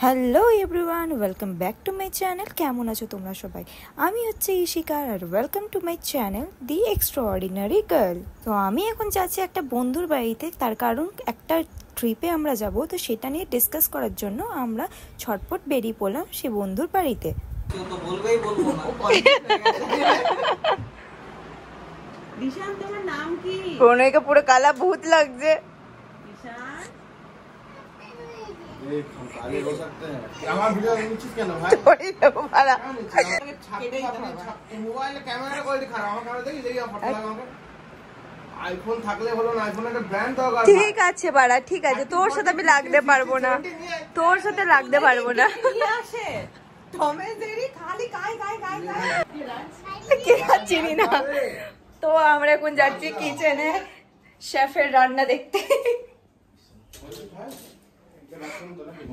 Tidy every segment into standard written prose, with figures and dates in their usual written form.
Hello everyone, welcome back to my channel. কেমন আছো তোমরা সবাই? আমি হচ্ছে ইশিকা আর welcome to my channel the extraordinary girl. তো আমি এখন যাচ্ছি একটা বন্ধুর বাড়িতে, তার কারণ একটা ট্রিপে আমরা যাব, তো সেটা নিয়ে ডিসকাস করার জন্য আমরা ছটপট বেরিয়ে পড়লাম সে বন্ধুর বাড়িতে। প্রণয়কে পুরো কালা ভূত লাগছে। ঠিক আছে বাড়া, ঠিক আছে, তোর সাথে আমি লাগতে পারবো না, তোর সাথে লাগতে পারবো না। চিনি না। তো আমরা এখন যাচ্ছি কিচেনে শেফের রান্না দেখতে।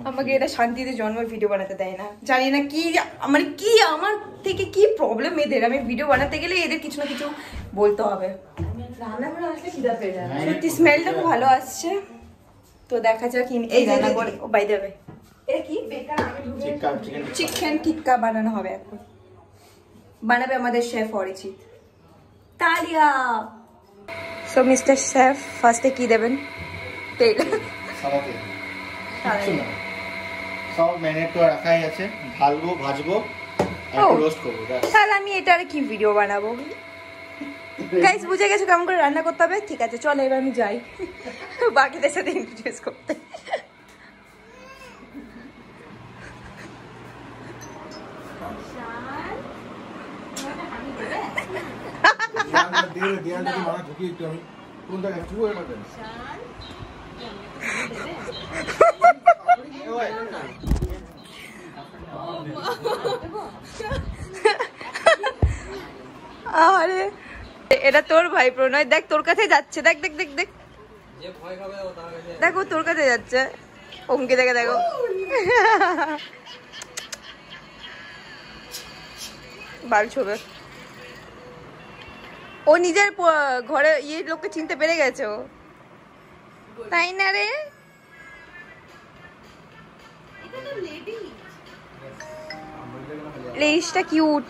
আমাকে এটা শান্তিতে জন্মের ভিডিও বানাতে দেয় না, জানি না কি আমার থেকে কি প্রবলেম এদের। আমি ভিডিও বানাতে গেলে এদের কিছু না কিছু বলতে হবে। সত্যি স্মেলটা খুব ভালো আসছে, তো দেখা যাক এই রান্না করে। ও বাই দেবে, এটা কি চিকেন টিক্কা বানানো হবে এখন, বানাবে আমাদের শেফ অরিজিৎ। তালিয়া। সো মিস্টার শেফ, ফার্স্টে কি দেবেন? তেল, সব ম্যারিনেট করে রাখাই আছে, ঢালবো, ভাজবো, আর রোস্ট করব। তাহলে আমি এটা আর কি ভিডিও বানাবো? গাইস বুঝে গেছো কেমন করে রান্না করতে হবে? ঠিক আছে চলো এবার আমি যাই বাকিদের সাথে ইন্ট্রোডিউস করতে। আরে এটা তোর ভাই প্রণয়, দেখ তোর কাছে যাচ্ছে, দেখ দেখ দেখ দেখ দেখো তোর কাছে যাচ্ছে। অঙ্কি দেখে দেখো, বাল ছবে। ও নিজের ঘরে ইয়ে লোককে চিনতে পেরে গেছে, ও তাই না রে? লেডিসটা কিউট।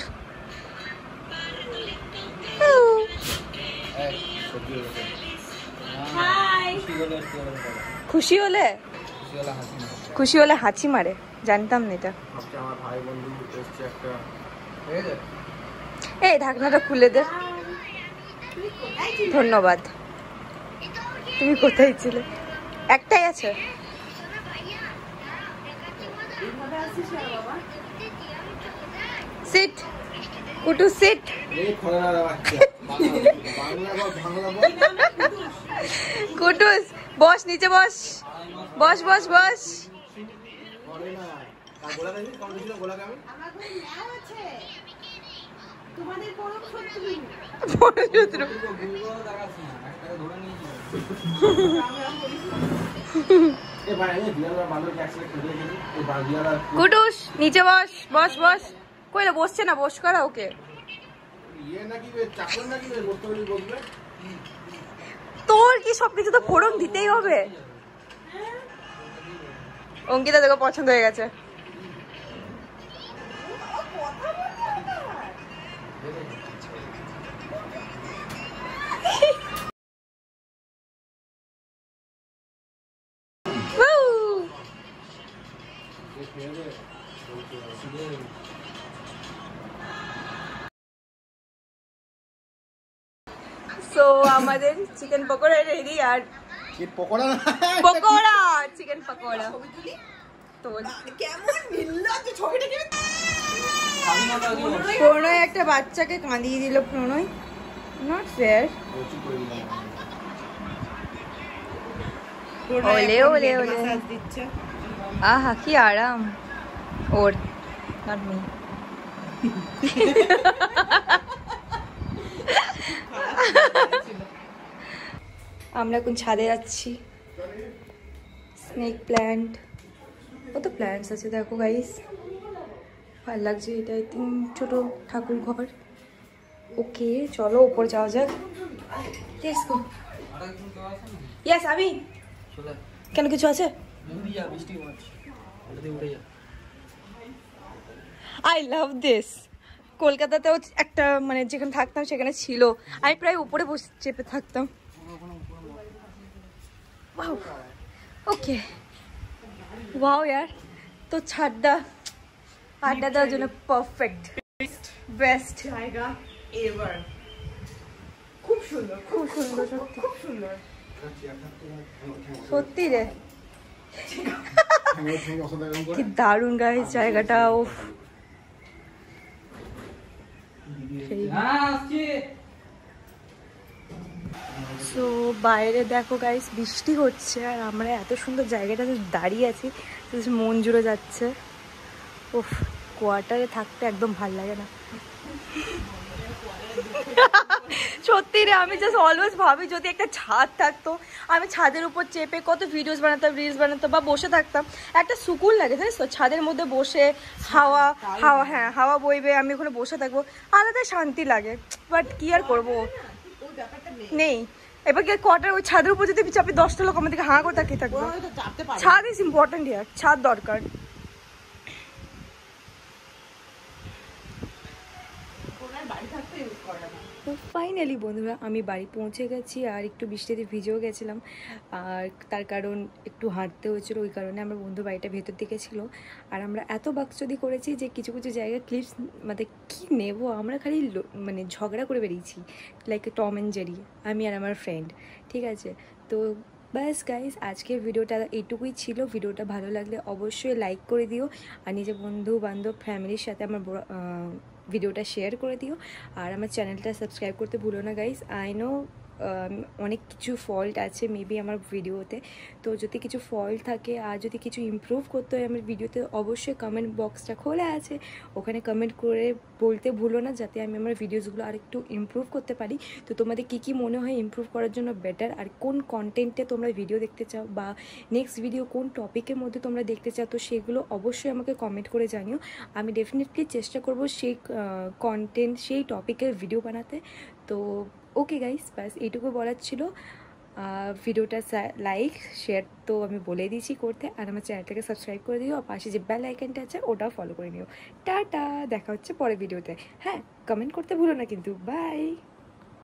খুশি হলে হাঁচি মারে, জানতাম না এটা। এই ঢাকনাটা খুলে দে। ধন্যবাদ। তুমি কোথায় ছিলে? একটাই আছে। সিট কুটু, সিট। কুটুস বস, নিচে বস, বস বস বস। কুটুস নিচে বস, বস বস। কইলে বসছে না, বস করা ওকে। তোর কি সবকিছু তো ফোড়ন দিতেই হবে? অঙ্কিতা দেখো পছন্দ হয়ে গেছে। সো আমাদের চিকেন পকোড়া রেডি। আর পকোড়া চিকেন পকোড়া তো প্রণয় একটা বাচ্চাকে কাঁদিয়ে দিল। প্রণয় নট ফেয়ার। ওলে ওলে ওলে, আহা কি আরাম ওর, নট মি। আমরা এখন ছাদে যাচ্ছি। স্নেক প্ল্যান্ট, কত প্ল্যান্টস আছে দেখো গাইস, ভালো লাগছে। এটা আই থিঙ্ক ছোট ঠাকুর ঘর। ওকে চলো উপর যাওয়া যাক। Let's go. ইয়েস আমি কেন কিছু আছে? I love this. কলকাতাতেও একটা মানে যেখানে থাকতাম সেখানে ছিল, আমি প্রায় উপরে বসে চেপে থাকতাম। ওকে ওয়াও ইয়ার, তো ছাড়দা আড্ডা দেওয়ার জন্য পারফেক্ট, বেস্ট জায়গা এভার। খুব সুন্দর, খুব সুন্দর, সত্যি খুব সুন্দর, সত্যি রে কি দারুণ গাইস জায়গাটা। ও সো বাইরে দেখো গাইস বৃষ্টি হচ্ছে আর আমরা এত সুন্দর জায়গাটাতে দাঁড়িয়ে আছি, মন জুড়ে যাচ্ছে। উফ, কোয়ার্টারে থাকতে একদম ভাল লাগে না সত্যি রে, আমি জাস্ট অলওয়েজ ভাবি যদি একটা ছাদ থাকতো, আমি ছাদের উপর চেপে কত ভিডিওস বানাতাম, রিলস বানাতাম বা বসে থাকতাম, একটা সুকুন লাগে জানিস তো, ছাদের মধ্যে বসে হাওয়া হাওয়া, হ্যাঁ হাওয়া বইবে, আমি ওখানে বসে থাকবো, আলাদা শান্তি লাগে। বাট কি আর করবো, নেই। এবার কি কোয়ার্টার ওই ছাদের উপর যদি চাপি 10টা লোক আমাদেরকে হাঁ করে তাকিয়ে থাকবে। ছাদ ইজ ইম্পর্টেন্ট ইয়ার, ছাদ দরকার। তো ফাইনালি বন্ধুরা আমি বাড়ি পৌঁছে গেছি, আর একটু বৃষ্টিতে ভিজেও গেছিলাম, আর তার কারণ একটু হাঁটতে হয়েছিল, ওই কারণে আমার বন্ধু বাড়িটা ভেতর দিকে ছিল। আর আমরা এত বাকচুদি করেছি যে কিছু কিছু জায়গায় ক্লিপস মানে কি নেব, আমরা খালি মানে ঝগড়া করে বেরিয়েছি লাইক টম অ্যান্ড জেরি, আমি আর আমার ফ্রেন্ড। ঠিক আছে, তো ব্যাস গাইস আজকের ভিডিওটা এইটুকুই ছিল। ভিডিওটা ভালো লাগলে অবশ্যই লাইক করে দিও, আর নিজের বন্ধু বান্ধব ফ্যামিলির সাথে আমার ভিডিওটা শেয়ার করে দিও, আর আমার চ্যানেলটা সাবস্ক্রাইব করতে ভুলো না গাইস। আই নো অনেক কিছু ফল্ট আছে মেবি আমার ভিডিওতে, তো যদি কিছু ফল্ট থাকে আর যদি কিছু ইমপ্রুভ করতে হয় আমার ভিডিওতে, অবশ্যই কমেন্ট বক্সটা খোলা আছে, ওখানে কমেন্ট করে বলতে ভুলো না, যাতে আমি আমার ভিডিওসগুলো আর একটু ইমপ্রুভ করতে পারি। তো তোমাদের কী মনে হয় ইমপ্রুভ করার জন্য বেটার, আর কোন কন্টেন্টে তোমরা ভিডিও দেখতে চাও, বা নেক্সট ভিডিও কোন টপিকের মধ্যে তোমরা দেখতে চাও, তো সেগুলো অবশ্যই আমাকে কমেন্ট করে জানিও। আমি ডেফিনেটলি চেষ্টা করব সেই কন্টেন্ট সেই টপিকের ভিডিও বানাতে। তো ওকে গাইস, ব্যাস এইটুকু বলার ছিল। ভিডিওটা লাইক শেয়ার তো আমি বলে দিয়েছি করতে, আর আমার চ্যানেলটাকে সাবস্ক্রাইব করে দিও, আর পাশে যে বেল আইকনটা আছে ওটাও ফলো করে নিও। টাটা, দেখা হচ্ছে পরের ভিডিওতে। হ্যাঁ, কমেন্ট করতে ভুলো না কিন্তু। বাই।